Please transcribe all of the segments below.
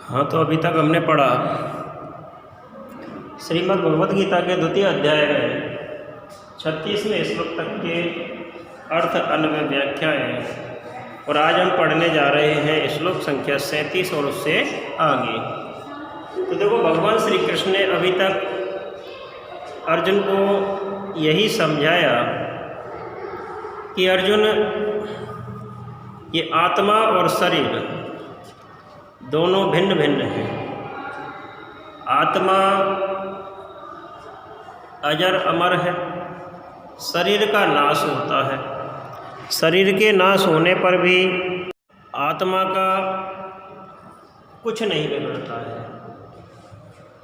हाँ, तो अभी तक हमने पढ़ा श्रीमद् भगवद गीता के द्वितीय अध्याय में 36वें श्लोक तक के अर्थ अन्वय व्याख्याएं, और आज हम पढ़ने जा रहे हैं श्लोक संख्या 37 और उससे आगे। तो देखो, भगवान श्री कृष्ण ने अभी तक अर्जुन को यही समझाया कि अर्जुन, ये आत्मा और शरीर दोनों भिन्न भिन्न हैं। आत्मा अजर अमर है, शरीर का नाश होता है। शरीर के नाश होने पर भी आत्मा का कुछ नहीं बिगड़ता है।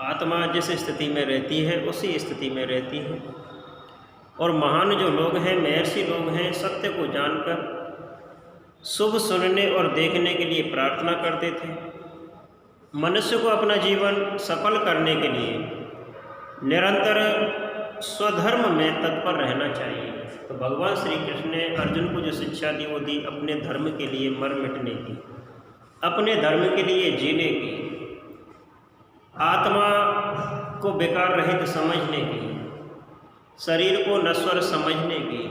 आत्मा जिस स्थिति में रहती है उसी स्थिति में रहती है। और महान जो लोग हैं, महर्षि लोग हैं, सत्य को जानकर शुभ सुनने और देखने के लिए प्रार्थना करते थे। मनुष्य को अपना जीवन सफल करने के लिए निरंतर स्वधर्म में तत्पर रहना चाहिए। तो भगवान श्री कृष्ण ने अर्जुन को जो शिक्षा दी वो दी अपने धर्म के लिए मर मिटने की, अपने धर्म के लिए जीने की, आत्मा को बेकार रहित समझने की, शरीर को नश्वर समझने की।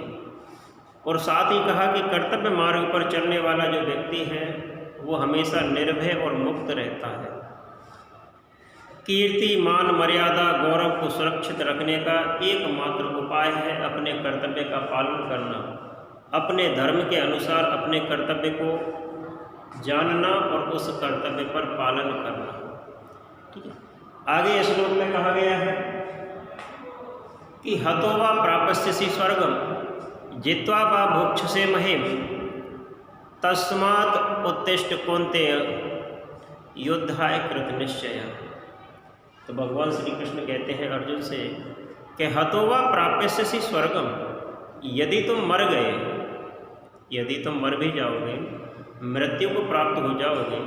और साथ ही कहा कि कर्तव्य मार्ग पर चलने वाला जो व्यक्ति है वो हमेशा निर्भय और मुक्त रहता है। कीर्ति, मान, मर्यादा, गौरव को सुरक्षित रखने का एकमात्र उपाय है अपने कर्तव्य का पालन करना, अपने धर्म के अनुसार अपने कर्तव्य को जानना और उस कर्तव्य पर पालन करना। ठीक है, आगे श्लोक में कहा गया है कि हतो वा प्राप्स्यसि स्वर्गम जित्वा वा भोक्ष्यसे महीम् तस्मात् उत्तिष्ठ कौन्तेय युद्धाय कृत निश्चय। तो भगवान श्री कृष्ण कहते हैं अर्जुन से कि हतो वा प्राप्स्यसि स्वर्गम, यदि तुम मर गए, यदि तुम मर भी जाओगे, मृत्यु को प्राप्त हो जाओगे,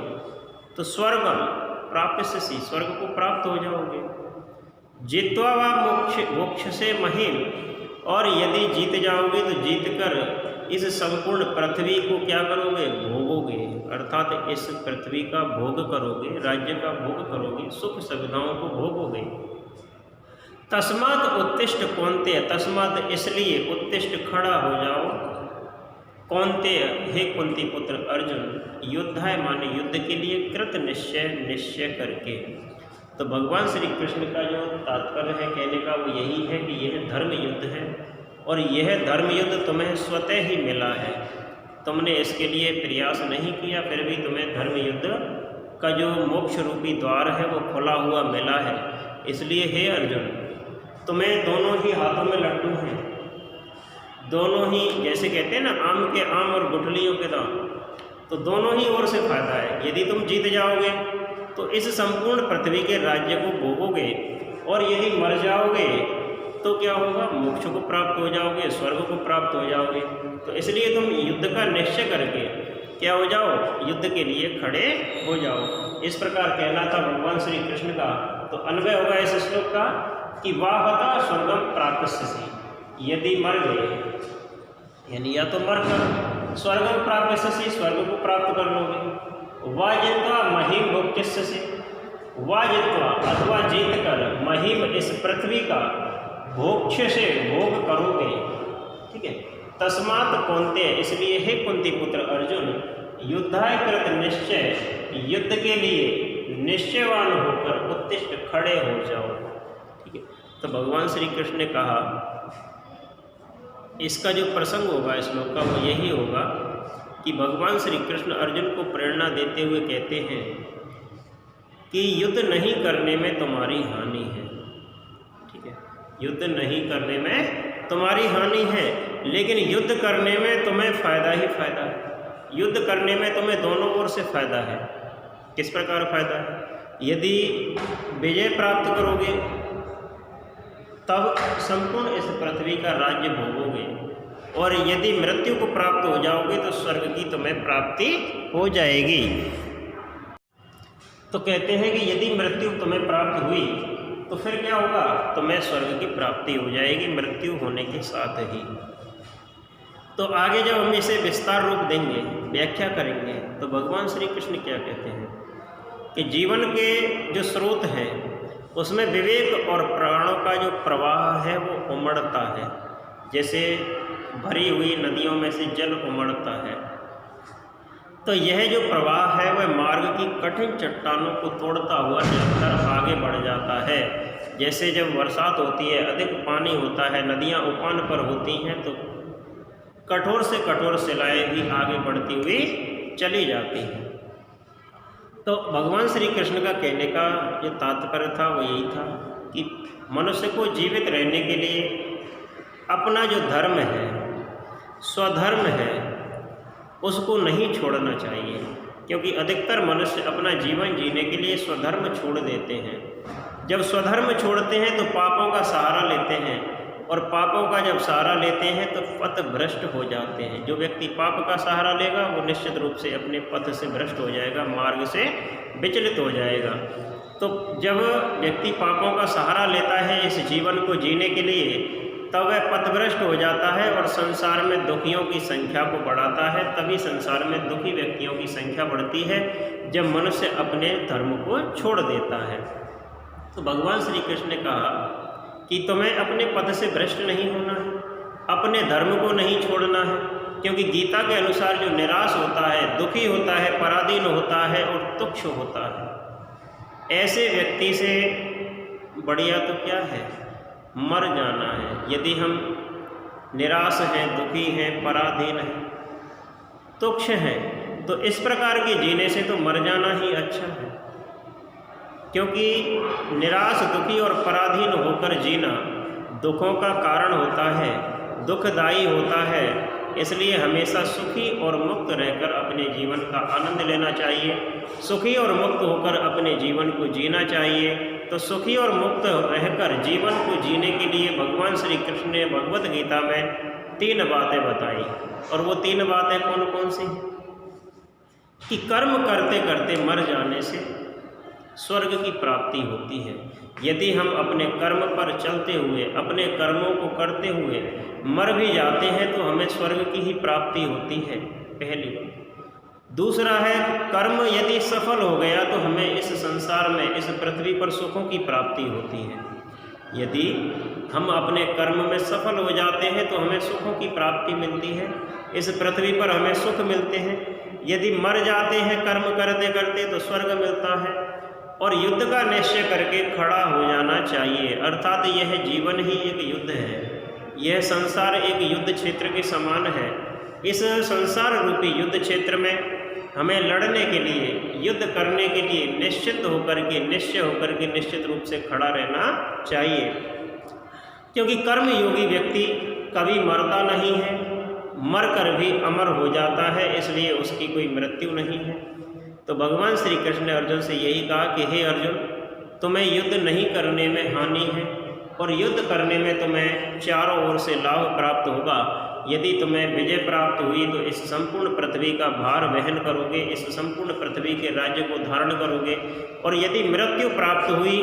तो स्वर्गम प्राप्स्यसि, स्वर्ग को प्राप्त हो जाओगे। जित्वा वा मोक्षसे महीम्, और यदि जीत जाओगे तो जीत कर इस संपूर्ण पृथ्वी को क्या करोगे? भोगोगे, अर्थात इस पृथ्वी का भोग करोगे, राज्य का भोग करोगे, सुख सुविधाओं को भोगोगे। तस्मात् उत्तिष्ठ कौन्तेय, तस्मात् इसलिए उत्तिष्ठ खड़ा हो जाओ, कौन्तेय हे कुंती पुत्र अर्जुन, युद्धाय माने युद्ध के लिए, कृत निश्चय, निश्चय करके। तो भगवान श्री कृष्ण का जो तात्पर्य है कहने का वो यही है कि यह धर्म युद्ध है, और यह धर्म युद्ध तुम्हें स्वतः ही मिला है। तुमने इसके लिए प्रयास नहीं किया, फिर भी तुम्हें धर्म युद्ध का जो मोक्ष रूपी द्वार है वो खुला हुआ मिला है। इसलिए हे अर्जुन, तुम्हें दोनों ही हाथों में लड्डू हैं, दोनों ही, जैसे कहते हैं ना, आम के आम और गुठलियों के दाम, तो दोनों ही ओर से फायदा है। यदि तुम जीत जाओगे तो इस संपूर्ण पृथ्वी के राज्य को भोगोगे, और यदि मर जाओगे तो क्या होगा? मोक्ष को प्राप्त हो जाओगे, स्वर्ग को प्राप्त हो जाओगे। तो इसलिए तुम युद्ध का निश्चय करके क्या हो जाओ? युद्ध के लिए खड़े हो जाओ। इस प्रकार कहना था भगवान श्री कृष्ण का। तो अन्वय होगा इस श्लोक का कि वाहता स्वर्गम प्राप्स्यसि, यदि मर गए, यानी या तो मर कर स्वर्गम प्राप्स्यसि, स्वर्ग को प्राप्त कर लोगे। वा जित्वा महीम् भोक्ष्यसि, वा जित्वा अथवा जीत कर महीम इस पृथ्वी का भोक्ष से भोग करोगे। ठीक है, तस्मात् कौन्तेय, इसलिए हे कुंती पुत्र अर्जुन, युद्धाय कृत निश्चय, युद्ध के लिए निश्चयवान होकर उत्तिष्ठ खड़े हो जाओ। ठीक है, तो भगवान श्री कृष्ण ने कहा, इसका जो प्रसंग होगा श्लोक का वो यही होगा कि भगवान श्री कृष्ण अर्जुन को प्रेरणा देते हुए कहते हैं कि युद्ध नहीं करने में तुम्हारी हानि है। ठीक है, युद्ध नहीं करने में तुम्हारी हानि है, लेकिन युद्ध करने में तुम्हें फ़ायदा ही फ़ायदा है। युद्ध करने में तुम्हें दोनों ओर से फ़ायदा है। किस प्रकार फ़ायदा है? यदि विजय प्राप्त करोगे तब संपूर्ण इस पृथ्वी का राज्य भोगोगे, और यदि मृत्यु को प्राप्त हो जाओगे तो स्वर्ग की तुम्हें प्राप्ति हो जाएगी। तो कहते हैं कि यदि मृत्यु तुम्हें प्राप्त हुई तो फिर क्या होगा? तुम्हें स्वर्ग की प्राप्ति हो जाएगी मृत्यु होने के साथ ही। तो आगे जब हम इसे विस्तार रूप देंगे, व्याख्या करेंगे, तो भगवान श्री कृष्ण क्या कहते हैं कि जीवन के जो स्रोत है उसमें विवेक और प्राणों का जो प्रवाह है वो उमड़ता है, जैसे भरी हुई नदियों में से जल उमड़ता है। तो यह जो प्रवाह है वह मार्ग की कठिन चट्टानों को तोड़ता हुआ निरंतर आगे बढ़ जाता है। जैसे जब बरसात होती है, अधिक पानी होता है, नदियाँ उफान पर होती हैं, तो कठोर से कठोर शिलाएँ भी आगे बढ़ती हुई चली जाती हैं। तो भगवान श्री कृष्ण का कहने का जो तात्पर्य था वो यही था कि मनुष्य को जीवित रहने के लिए अपना जो धर्म है, स्वधर्म है, उसको नहीं छोड़ना चाहिए, क्योंकि अधिकतर मनुष्य अपना जीवन जीने के लिए स्वधर्म छोड़ देते हैं। जब स्वधर्म छोड़ते हैं तो पापों का सहारा लेते हैं, और पापों का जब सहारा लेते हैं तो पथ भ्रष्ट हो जाते हैं। जो व्यक्ति पाप का सहारा लेगा वो निश्चित रूप से अपने पथ से भ्रष्ट हो जाएगा, मार्ग से विचलित हो जाएगा। तो जब व्यक्ति पापों का सहारा लेता है इस जीवन को जीने के लिए, तब वह पथभ्रष्ट हो जाता है और संसार में दुखियों की संख्या को बढ़ाता है। तभी संसार में दुखी व्यक्तियों की संख्या बढ़ती है जब मनुष्य अपने धर्म को छोड़ देता है। तो भगवान श्री कृष्ण ने कहा कि तुम्हें अपने पद से भ्रष्ट नहीं होना है, अपने धर्म को नहीं छोड़ना है, क्योंकि गीता के अनुसार जो निराश होता है, दुखी होता है, पराधीन होता है और तुच्छ होता है, ऐसे व्यक्ति से बढ़िया तो क्या है, मर जाना है। यदि हम निराश हैं, दुखी हैं, पराधीन हैं, तुच्छ हैं, तो इस प्रकार के जीने से तो मर जाना ही अच्छा है। क्योंकि निराश, दुखी और पराधीन होकर जीना दुखों का कारण होता है, दुखदायी होता है। इसलिए हमेशा सुखी और मुक्त रहकर अपने जीवन का आनंद लेना चाहिए, सुखी और मुक्त होकर अपने जीवन को जीना चाहिए। तो सुखी और मुक्त रहकर जीवन को जीने के लिए भगवान श्री कृष्ण ने भगवत गीता में 3 बातें बताई। और वो 3 बातें कौन कौन सी? कि कर्म करते करते मर जाने से स्वर्ग की प्राप्ति होती है। यदि हम अपने कर्म पर चलते हुए, अपने कर्मों को करते हुए मर भी जाते हैं तो हमें स्वर्ग की ही प्राप्ति होती है, पहली बात। दूसरा है, कर्म यदि सफल हो गया तो हमें इस संसार में, इस पृथ्वी पर सुखों की प्राप्ति होती है। यदि हम अपने कर्म में सफल हो जाते हैं तो हमें सुखों की प्राप्ति मिलती है, इस पृथ्वी पर हमें सुख मिलते हैं। यदि मर जाते हैं कर्म करते करते तो स्वर्ग मिलता है। और युद्ध का निश्चय करके खड़ा हो जाना चाहिए, अर्थात यह जीवन ही एक युद्ध है, यह संसार एक युद्ध क्षेत्र के समान है। इस संसार रूपी युद्ध क्षेत्र में हमें लड़ने के लिए, युद्ध करने के लिए निश्चित होकर के, निश्चय होकर के निश्चित रूप से खड़ा रहना चाहिए। क्योंकि कर्म योगी व्यक्ति कभी मरता नहीं है, मर कर भी अमर हो जाता है, इसलिए उसकी कोई मृत्यु नहीं है। तो भगवान श्री कृष्ण ने अर्जुन से यही कहा कि हे अर्जुन, तुम्हें युद्ध नहीं करने में हानि है, और युद्ध करने में तुम्हें चारों ओर से लाभ प्राप्त होगा। यदि तुम्हें विजय प्राप्त हुई तो इस संपूर्ण पृथ्वी का भार वहन करोगे, इस संपूर्ण पृथ्वी के राज्य को धारण करोगे। और यदि मृत्यु प्राप्त हुई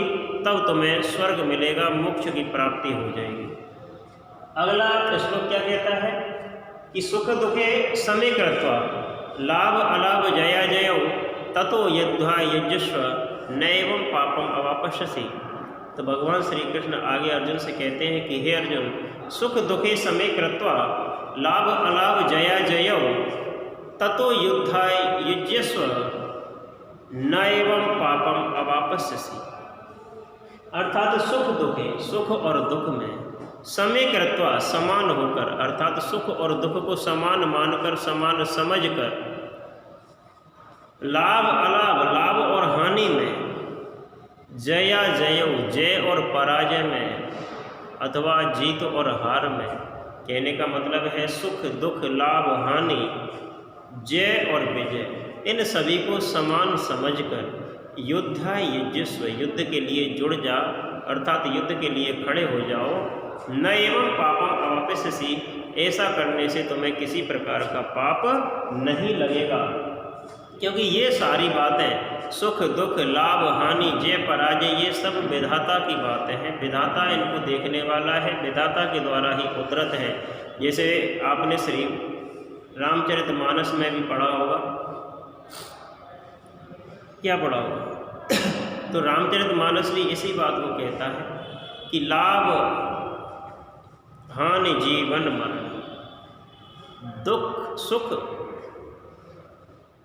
तब तुम्हें स्वर्ग मिलेगा, मोक्ष की प्राप्ति हो जाएगी। अगला श्लोक क्या कहता है कि सुख दुखे समे कृत्वा लाभ अलाभ जया जयो ततो यद्धा यजस्व नैवं पापम अवापश्यसि। तो भगवान श्री कृष्ण आगे अर्जुन से कहते हैं कि हे अर्जुन, सुख दुखे समे कृत्वा लाभ अलाभ जया जयो ततो युद्धाय युज्यस्व नैवं पापम अवापश्यसि। अर्थात सुख दुखे, सुख और दुख में समय कृत्वा, समान होकर, अर्थात सुख और दुख को समान मानकर, समान समझकर, लाभ अलाभ, लाभ और हानि में, जया जयो, जय और पराजय में, अथवा जीत और हार में। कहने का मतलब है सुख दुख, लाभ हानि, जय और विजय, इन सभी को समान समझकर युद्धा युज्यस्व, युद्ध के लिए जुड़ जा, अर्थात युद्ध के लिए खड़े हो जाओ। न एवं पापम अवापस्यसि, ऐसा करने से तुम्हें किसी प्रकार का पाप नहीं लगेगा। क्योंकि ये सारी बातें, सुख दुख, लाभ हानि, जय पराजय, ये सब विधाता की बातें हैं। विधाता इनको देखने वाला है, विधाता के द्वारा ही उतरत है। जैसे आपने श्री रामचरितमानस में भी पढ़ा होगा, क्या पढ़ा होगा, तो रामचरितमानस भी इसी बात को कहता है कि लाभ हानि जीवन मरण, दुख सुख,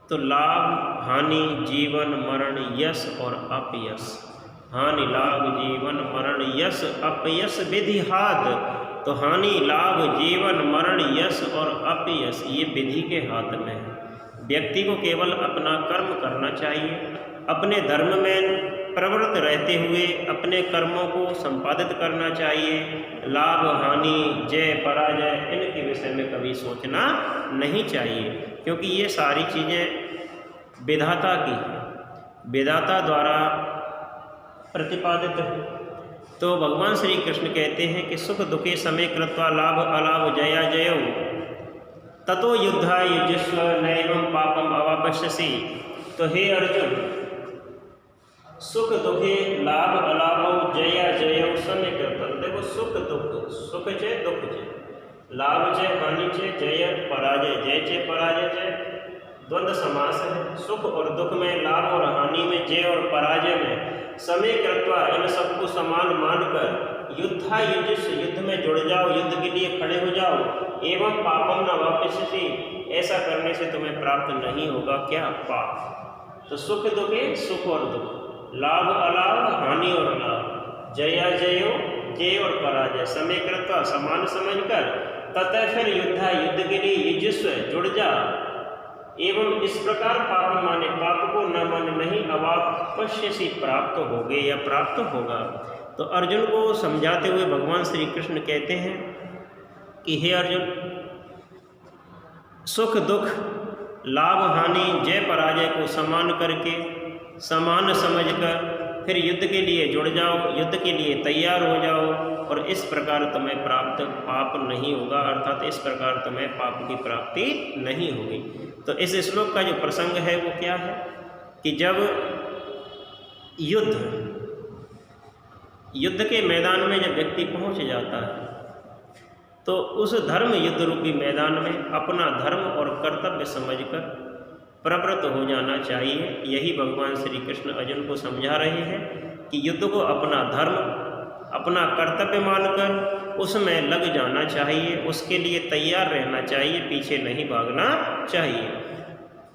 तो लाभ हानि जीवन मरण यश और अपयश, हानि लाभ जीवन मरण यश अपयश विधि हाथ, तो हानि लाभ जीवन मरण यश और अपयश ये विधि के हाथ में है। व्यक्ति को केवल अपना कर्म करना चाहिए, अपने धर्म में प्रवृत्त रहते हुए अपने कर्मों को संपादित करना चाहिए। लाभ हानि जय पराजय इनके विषय में कभी सोचना नहीं चाहिए, क्योंकि ये सारी चीज़ें विधाता की हैं, विधाता द्वारा प्रतिपादित है। तो भगवान श्री कृष्ण कहते हैं कि सुख दुखे समय कृत्वा लाभ अलाभ जया जयो ततो युद्धा युजस्व नैवं पापम अवापश्यसि। तो हे अर्जुन, सुख दुखे लाभ अलाभ जया जयो समय कृत्वा, देखो सुख दुख, सुख चे दुख चे, लाभ चे हानि चे, जय पराजय, जय चे पराजय चे, द्वंद्व समास है। सुख और दुख में, लाभ और हानि में, जय और पराजय में, समय कृत्वा इन सबको समान मानकर युद्धा युजस्व युद्ध में जुड़ जाओ, युद्ध के लिए खड़े हो जाओ। एवं पापम न वापस्यसि, ऐसा करने से तुम्हें प्राप्त नहीं होगा क्या? पाप। तो सुख दुखे, सुख और दुख, लाभ अलाभ हानि और लाभ, जया जयो जय और पराजय, समय कृत्वा समान समझकर, ततः फिर युद्धा युद्ध के लिए युजस्व जुड़ जा। एवं इस प्रकार पाप माने पाप को न मन नहीं, अवापश्यसि प्राप्त होगे या प्राप्त होगा। तो अर्जुन को समझाते हुए भगवान श्री कृष्ण कहते हैं कि हे अर्जुन, सुख दुख लाभ हानि जय पराजय को समान करके, समान समझकर फिर युद्ध के लिए जुड़ जाओ, युद्ध के लिए तैयार हो जाओ, और इस प्रकार तुम्हें प्राप्त पाप नहीं होगा, अर्थात इस प्रकार तुम्हें पाप की प्राप्ति नहीं होगी। तो इस श्लोक का जो प्रसंग है वो क्या है कि जब युद्ध के मैदान में जब व्यक्ति पहुंच जाता है तो उस धर्म युद्ध रूपी मैदान में अपना धर्म और कर्तव्य समझकर प्रवृत्त हो जाना चाहिए। यही भगवान श्री कृष्ण अर्जुन को समझा रहे हैं कि युद्ध को अपना धर्म, अपना कर्तव्य मानकर उसमें लग जाना चाहिए, उसके लिए तैयार रहना चाहिए, पीछे नहीं भागना चाहिए।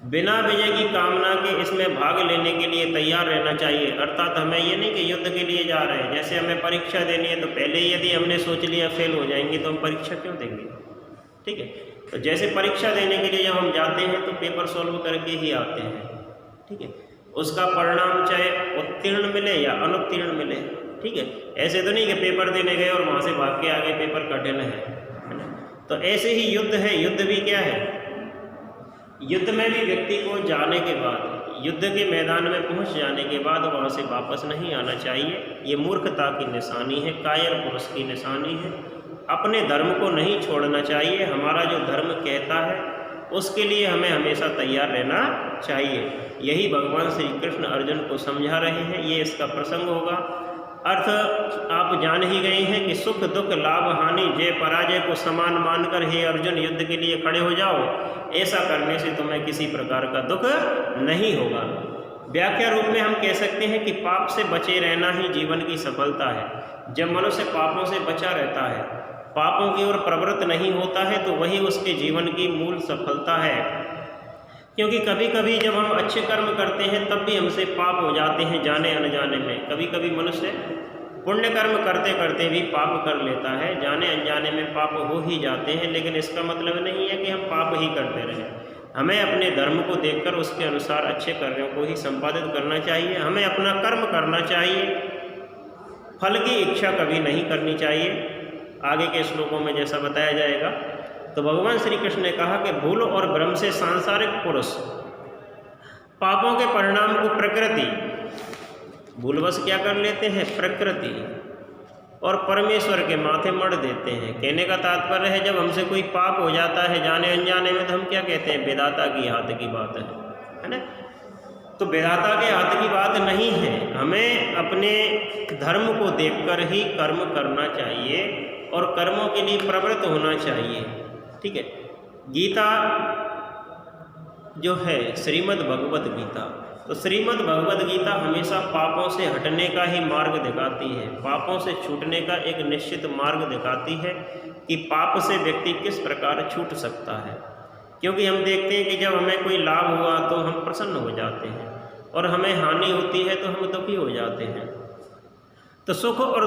बिना विजय की कामना के इसमें भाग लेने के लिए तैयार रहना चाहिए। अर्थात हमें ये नहीं कि युद्ध के लिए जा रहे हैं, जैसे हमें परीक्षा देनी है तो पहले यदि हमने सोच लिया फेल हो जाएंगे तो हम परीक्षा क्यों देंगे? ठीक है, तो जैसे परीक्षा देने के लिए जब हम जाते हैं तो पेपर सॉल्व करके ही आते हैं। ठीक है, उसका परिणाम चाहे उत्तीर्ण मिले या अनुत्तीर्ण मिले। ठीक है, ऐसे तो नहीं कि पेपर देने गए और वहाँ से भाग के आगे पेपर कठिन है ना। तो ऐसे ही युद्ध है। युद्ध भी क्या है? युद्ध में भी व्यक्ति को जाने के बाद, युद्ध के मैदान में पहुंच जाने के बाद वहाँ से वापस नहीं आना चाहिए। ये मूर्खता की निशानी है, कायर पुरुष की निशानी है। अपने धर्म को नहीं छोड़ना चाहिए। हमारा जो धर्म कहता है उसके लिए हमें हमेशा तैयार रहना चाहिए। यही भगवान श्री कृष्ण अर्जुन को समझा रहे हैं। ये इसका प्रसंग होगा। अर्थ आप जान ही गए हैं कि सुख दुख लाभ हानि जय पराजय को समान मानकर हे अर्जुन युद्ध के लिए खड़े हो जाओ। ऐसा करने से तुम्हें किसी प्रकार का दुख नहीं होगा। व्याख्या रूप में हम कह सकते हैं कि पाप से बचे रहना ही जीवन की सफलता है। जब मनुष्य पापों से बचा रहता है, पापों की ओर प्रवृत्त नहीं होता है, तो वही उसके जीवन की मूल सफलता है। क्योंकि कभी कभी जब हम अच्छे कर्म करते हैं तब भी हमसे पाप हो जाते हैं जाने अनजाने में। कभी कभी मनुष्य पुण्य कर्म करते करते भी पाप कर लेता है, जाने अनजाने में पाप हो ही जाते हैं। लेकिन इसका मतलब नहीं है कि हम पाप ही करते रहें। हमें अपने धर्म को देखकर उसके अनुसार अच्छे कार्यों को ही संपादित करना चाहिए। हमें अपना कर्म करना चाहिए, फल की इच्छा कभी नहीं करनी चाहिए। आगे के श्लोकों में जैसा बताया जाएगा। तो भगवान श्री कृष्ण ने कहा कि भूल और भ्रम से सांसारिक पुरुष पापों के परिणाम को प्रकृति, भूलवश क्या कर लेते हैं? प्रकृति और परमेश्वर के माथे मढ़ देते हैं। कहने का तात्पर्य है जब हमसे कोई पाप हो जाता है जाने अनजाने में तो हम क्या कहते हैं? विधाता की हाथ की बात है ना। तो विधाता के हाथ की बात नहीं है। हमें अपने धर्म को देखकर ही कर्म करना चाहिए और कर्मों के लिए प्रवृत्त होना चाहिए। ठीक है, गीता जो है श्रीमद् भगवद गीता। तो श्रीमद् भगवद गीता हमेशा पापों से हटने का ही मार्ग दिखाती है, पापों से छूटने का एक निश्चित मार्ग दिखाती है कि पाप से व्यक्ति किस प्रकार छूट सकता है। क्योंकि हम देखते हैं कि जब हमें कोई लाभ हुआ तो हम प्रसन्न हो जाते हैं और हमें हानि होती है तो हम दुखी हो जाते हैं। तो सुख और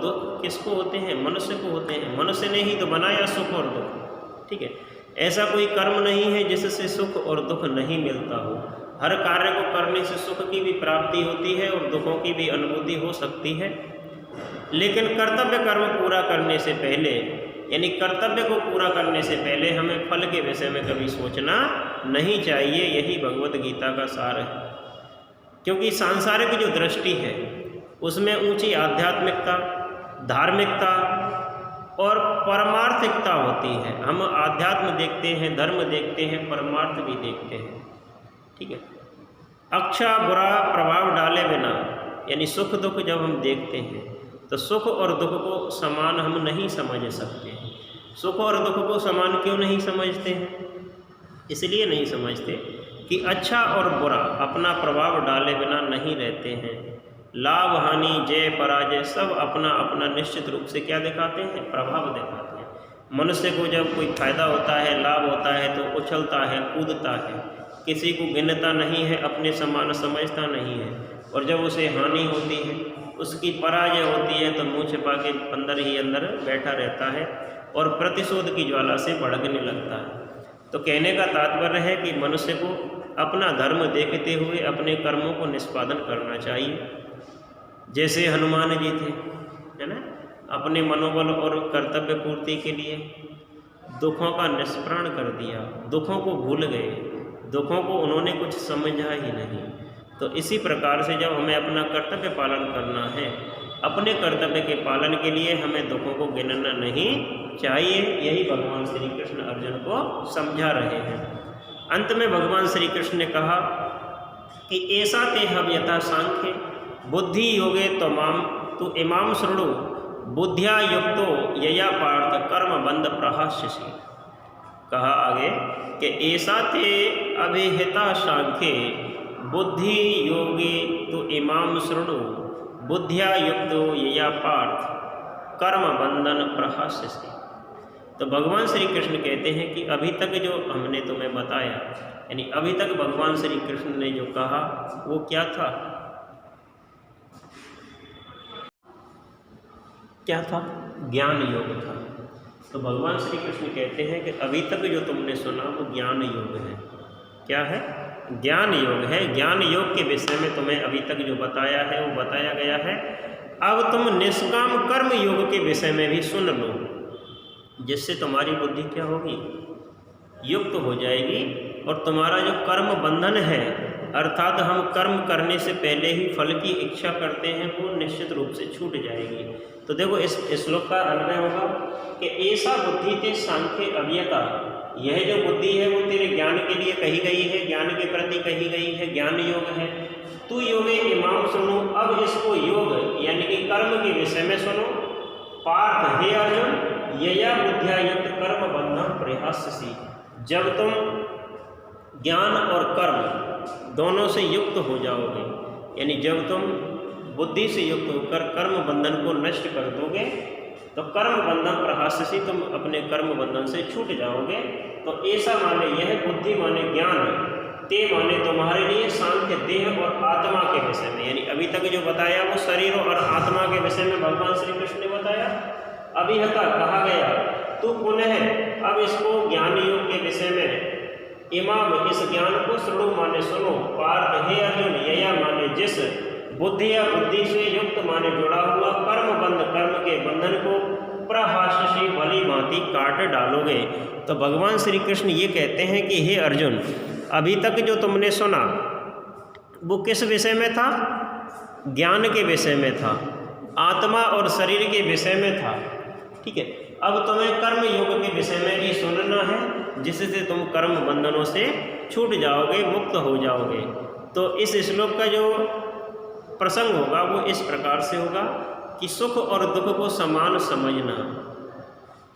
दुख किसको होते हैं? मनुष्य को होते हैं। मनुष्य ने ही तो बनाया सुख और दुख, ठीक है। ऐसा कोई कर्म नहीं है जिससे सुख और दुख नहीं मिलता हो। हर कार्य को करने से सुख की भी प्राप्ति होती है और दुखों की भी अनुभूति हो सकती है। लेकिन कर्तव्य कर्म पूरा करने से पहले, यानी कर्तव्य को पूरा करने से पहले हमें फल के विषय में कभी सोचना नहीं चाहिए। यही भगवत गीता का सार है। क्योंकि सांसारिक जो दृष्टि है उसमें ऊंची आध्यात्मिकता, धार्मिकता और परमार्थिकता होती है। हम आध्यात्म देखते हैं, धर्म देखते हैं, परमार्थ भी देखते हैं, ठीक है। अच्छा बुरा प्रभाव डाले बिना, यानी सुख दुख जब हम देखते हैं तो सुख और दुख को समान हम नहीं समझ सकते हैं। सुख और दुख को समान क्यों नहीं समझते हैं? इसलिए नहीं समझते कि अच्छा और बुरा अपना प्रभाव डाले बिना नहीं रहते हैं। लाभ हानि, जय पराजय सब अपना अपना निश्चित रूप से क्या दिखाते हैं? प्रभाव दिखाते हैं। मनुष्य को जब कोई फायदा होता है, लाभ होता है तो उछलता है, कूदता है, किसी को गिनता नहीं है, अपने समान समझता नहीं है। और जब उसे हानि होती है, उसकी पराजय होती है तो मुँह छिपा के अंदर ही अंदर बैठा रहता है और प्रतिशोध की ज्वाला से भड़कने लगता है। तो कहने का तात्पर्य है कि मनुष्य को अपना धर्म देखते हुए अपने कर्मों को निष्पादन करना चाहिए। जैसे हनुमान जी थे, है ना, अपने मनोबल और कर्तव्य पूर्ति के लिए दुखों का निष्प्राण कर दिया, दुखों को भूल गए, दुखों को उन्होंने कुछ समझा ही नहीं। तो इसी प्रकार से जब हमें अपना कर्तव्य पालन करना है, अपने कर्तव्य के पालन के लिए हमें दुखों को गिनना नहीं चाहिए। यही भगवान श्री कृष्ण अर्जुन को समझा रहे हैं। अंत में भगवान श्री कृष्ण ने कहा कि ऐसा ते हम यथा सांख्य बुद्धि योगे तो इमाम शृणु बुद्धिया युक्तो यया पार्थ कर्म बंध प्रहास्यसि। कहा आगे कि ऐसा ते अभिहिता सांख्ये बुद्धि योगे तो इमाम शृणु बुद्धिया युक्तो यया पार्थ कर्म बंधन प्रहास्यसि। तो भगवान श्री कृष्ण कहते हैं कि अभी तक जो हमने तुम्हें बताया, यानी अभी तक भगवान श्री कृष्ण ने जो कहा वो क्या था? क्या था? ज्ञान योग था। तो भगवान श्री कृष्ण कहते हैं कि अभी तक जो तुमने सुना वो ज्ञान योग है। क्या है? ज्ञान योग है। ज्ञान योग के विषय में तुम्हें अभी तक जो बताया है वो बताया गया है। अब तुम निष्काम कर्म योग के विषय में भी सुन लो, जिससे तुम्हारी बुद्धि क्या होगी? युक्त हो जाएगी और तुम्हारा जो कर्म बंधन है, अर्थात हम कर्म करने से पहले ही फल की इच्छा करते हैं, वो निश्चित रूप से छूट जाएगी। तो देखो इस श्लोक का अन्वय होगा कि ऐसा बुद्धि ते सांख्य अभियता, यह जो बुद्धि है वो तेरे ज्ञान के लिए कही गई है, ज्ञान के प्रति कही गई है, ज्ञान योग है। तू योगे इमाम सुनो, अब इसको योग यानी कि कर्म के विषय में सुनो। पार्थ हे अर्जुन यया बुद्धिया युक्त कर्म बंधन प्रहास्यसि। जब तुम ज्ञान और कर्म दोनों से युक्त हो जाओगे, यानी जब तुम बुद्धि से युक्त होकर कर्म बंधन को नष्ट कर दोगे तो कर्म बंधन प्रहास्यसि, तुम अपने कर्म बंधन से छूट जाओगे। तो ऐसा माने यह बुद्धि माने ज्ञान, ते माने तुम्हारे लिए सांख्य देह और आत्मा के विषय में, यानी अभी तक जो बताया वो शरीर और आत्मा के विषय में भगवान श्री कृष्ण ने बताया। अभिहता कहा गया, तो पुनः अब इसको ज्ञान योग के विषय में इमाम, इस ज्ञान को श्रृणु माने सुनो। पार्थ हे अर्जुन यया माने जिस, बुद्धि या बुद्धि से युक्त माने जुड़ा हुआ, कर्म बंध कर्म के बंधन को प्रहास्यसि भली भांति काट डालोगे। तो भगवान श्री कृष्ण ये कहते हैं कि हे अर्जुन, अभी तक जो तुमने सुना वो किस विषय में था? ज्ञान के विषय में था, आत्मा और शरीर के विषय में था, ठीक है। अब तुम्हें कर्म योग के विषय में भी सुनना है, जिससे तुम कर्म बंधनों से छूट जाओगे, मुक्त हो जाओगे। तो इस श्लोक का जो प्रसंग होगा वो इस प्रकार से होगा कि सुख और दुख को समान समझना।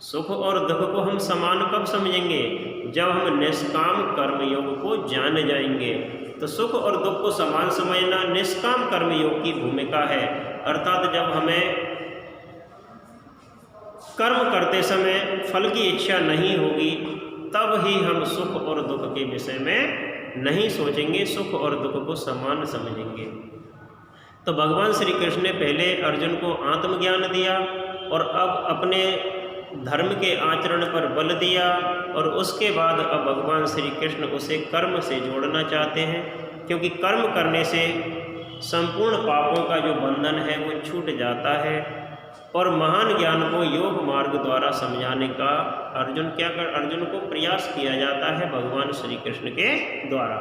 सुख और दुख को हम समान कब समझेंगे? जब हम निष्काम कर्मयोग को जान जाएंगे। तो सुख और दुख को समान समझना निष्काम कर्मयोग की भूमिका है। अर्थात जब हमें कर्म करते समय फल की इच्छा नहीं होगी, तब ही हम सुख और दुख के विषय में नहीं सोचेंगे, सुख और दुख को समान समझेंगे। तो भगवान श्री कृष्ण ने पहले अर्जुन को आत्मज्ञान दिया और अब अपने धर्म के आचरण पर बल दिया, और उसके बाद अब भगवान श्री कृष्ण उसे कर्म से जोड़ना चाहते हैं, क्योंकि कर्म करने से संपूर्ण पापों का जो बंधन है वो छूट जाता है। और महान ज्ञान को योग मार्ग द्वारा समझाने का अर्जुन को प्रयास किया जाता है भगवान श्री कृष्ण के द्वारा।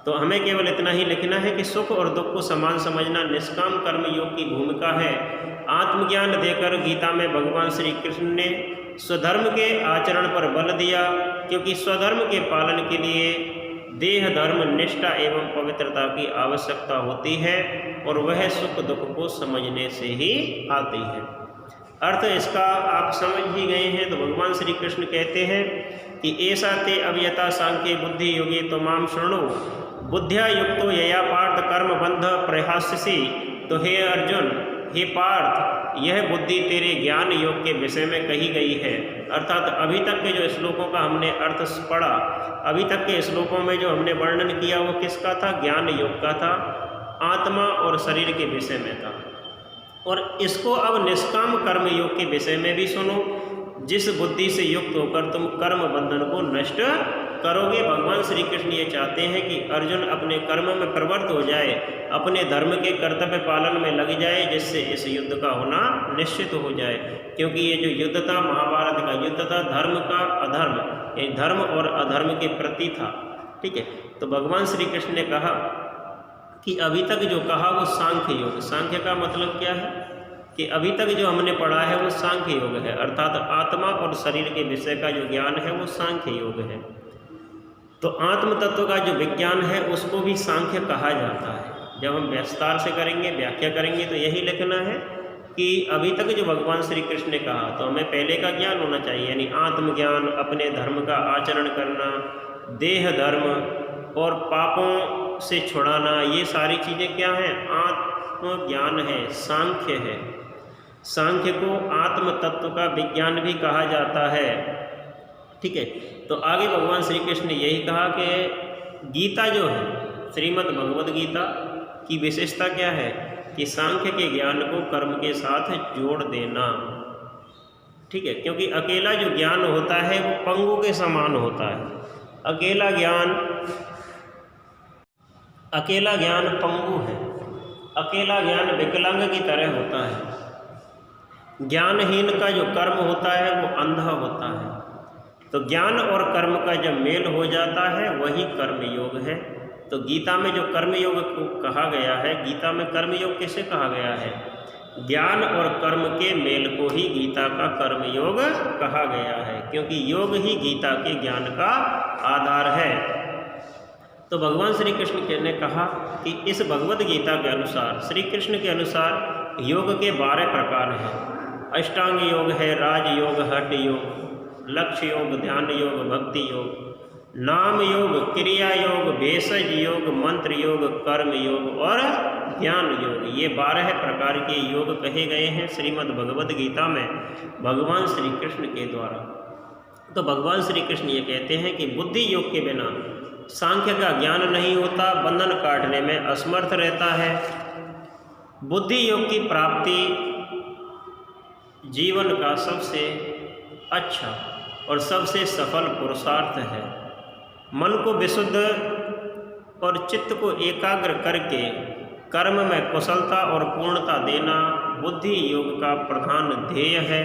तो हमें केवल इतना ही लिखना है कि सुख और दुख को समान समझना निष्काम कर्म योग की भूमिका है। आत्मज्ञान देकर गीता में भगवान श्री कृष्ण ने स्वधर्म के आचरण पर बल दिया, क्योंकि स्वधर्म के पालन के लिए देह धर्म, निष्ठा एवं पवित्रता की आवश्यकता होती है, और वह सुख दुख को समझने से ही आती है। अर्थ इसका आप समझ ही गए हैं। तो भगवान श्री कृष्ण कहते हैं कि ऐसा ते अव्यता सांख्ये बुद्धि योगे तो माम शृणु बुद्धिया युक्तो यया पार्थ कर्म बंध प्रहास्यसि। तो हे अर्जुन, हे पार्थ, यह बुद्धि तेरे ज्ञान योग के विषय में कही गई है। अर्थात अभी तक के जो श्लोकों का हमने अर्थ पढ़ा, अभी तक के श्लोकों में जो हमने वर्णन किया वो किसका था? ज्ञान योग का था, आत्मा और शरीर के विषय में था। और इसको अब निष्काम कर्म योग के विषय में भी सुनो, जिस बुद्धि से युक्त होकर तुम कर्म बंधन को नष्ट करोगे। भगवान श्री कृष्ण ये चाहते हैं कि अर्जुन अपने कर्म में प्रवृत्त हो जाए, अपने धर्म के कर्तव्य पालन में लग जाए, जिससे इस युद्ध का होना निश्चित हो जाए। क्योंकि ये जो युद्ध था, महाभारत का युद्ध था, धर्म का अधर्म, ये धर्म और अधर्म के प्रति था। ठीक है। तो भगवान श्री कृष्ण ने कहा कि अभी तक जो कहा वो सांख्य योग। सांख्य का मतलब क्या है? कि अभी तक जो हमने पढ़ा है वो सांख्य योग है, अर्थात आत्मा और शरीर के विषय का जो ज्ञान है वो सांख्य योग है। तो आत्म तत्व का जो विज्ञान है उसको भी सांख्य कहा जाता है। जब हम विस्तार से करेंगे, व्याख्या करेंगे, तो यही लिखना है कि अभी तक जो भगवान श्री कृष्ण ने कहा, तो हमें पहले का ज्ञान होना चाहिए, यानी आत्मज्ञान, अपने धर्म का आचरण करना, देह धर्म और पापों से छुड़ाना, ये सारी चीज़ें क्या हैं? आत्मज्ञान है, सांख्य है। सांख्य को आत्म तत्व का विज्ञान भी कहा जाता है। ठीक है। तो आगे भगवान श्री कृष्ण ने यही कहा कि गीता जो है, श्रीमद् भगवद गीता की विशेषता क्या है? कि सांख्य के ज्ञान को कर्म के साथ जोड़ देना। ठीक है। क्योंकि अकेला जो ज्ञान होता है वो पंगु के समान होता है। अकेला ज्ञान पंगु है, अकेला ज्ञान विकलांग की तरह होता है। ज्ञानहीन का जो कर्म होता है वो अंधा होता है। तो ज्ञान और कर्म का जब मेल हो जाता है वही कर्मयोग है। तो गीता में जो कर्मयोग को कहा गया है, गीता में कर्मयोग किसे कहा गया है? ज्ञान और कर्म के मेल को ही गीता का कर्मयोग कहा गया है, क्योंकि योग ही गीता के ज्ञान का आधार है। तो भगवान श्री कृष्ण ने कहा कि इस भगवद गीता के अनुसार, श्री कृष्ण के अनुसार योग के 12 प्रकार हैं। अष्टांग योग है, राजयोग, हठ योग, लक्ष्य योग, ध्यान योग, भक्ति योग, नाम योग, क्रिया योग, भेषज योग, मंत्र योग, कर्म योग और ज्ञान योग। ये 12 प्रकार के योग कहे गए हैं श्रीमद् भगवद गीता में भगवान श्री कृष्ण के द्वारा। तो भगवान श्री कृष्ण ये कहते हैं कि बुद्धि योग के बिना सांख्य का ज्ञान नहीं होता, बंधन काटने में असमर्थ रहता है। बुद्धि योग की प्राप्ति जीवन का सबसे अच्छा और सबसे सफल पुरुषार्थ है। मन को विशुद्ध और चित्त को एकाग्र करके कर्म में कुशलता और पूर्णता देना बुद्धि योग का प्रधान ध्येय है।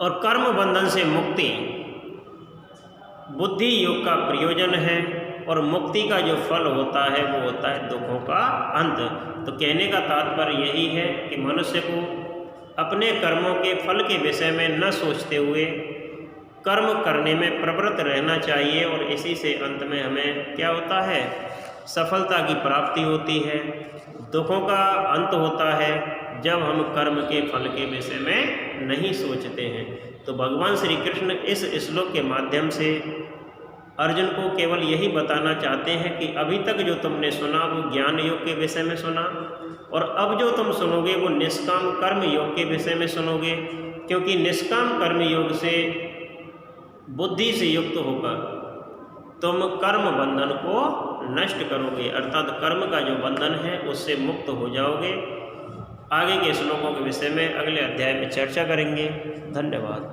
और कर्म बंधन से मुक्ति बुद्धि योग का प्रयोजन है। और मुक्ति का जो फल होता है वो होता है दुखों का अंत। तो कहने का तात्पर्य यही है कि मनुष्य को अपने कर्मों के फल के विषय में न सोचते हुए कर्म करने में प्रवृत्त रहना चाहिए, और इसी से अंत में हमें क्या होता है? सफलता की प्राप्ति होती है। दुखों का अंत होता है जब हम कर्म के फल के विषय में नहीं सोचते हैं। तो भगवान श्री कृष्ण इस श्लोक के माध्यम से अर्जुन को केवल यही बताना चाहते हैं कि अभी तक जो तुमने सुना वो ज्ञान योग के विषय में सुना, और अब जो तुम सुनोगे वो निष्काम कर्म योग के विषय में सुनोगे, क्योंकि निष्काम कर्म योग से बुद्धि से युक्त होकर तुम कर्म बंधन को नष्ट करोगे, अर्थात कर्म का जो बंधन है उससे मुक्त हो जाओगे। आगे के श्लोकों के विषय में अगले अध्याय में चर्चा करेंगे। धन्यवाद।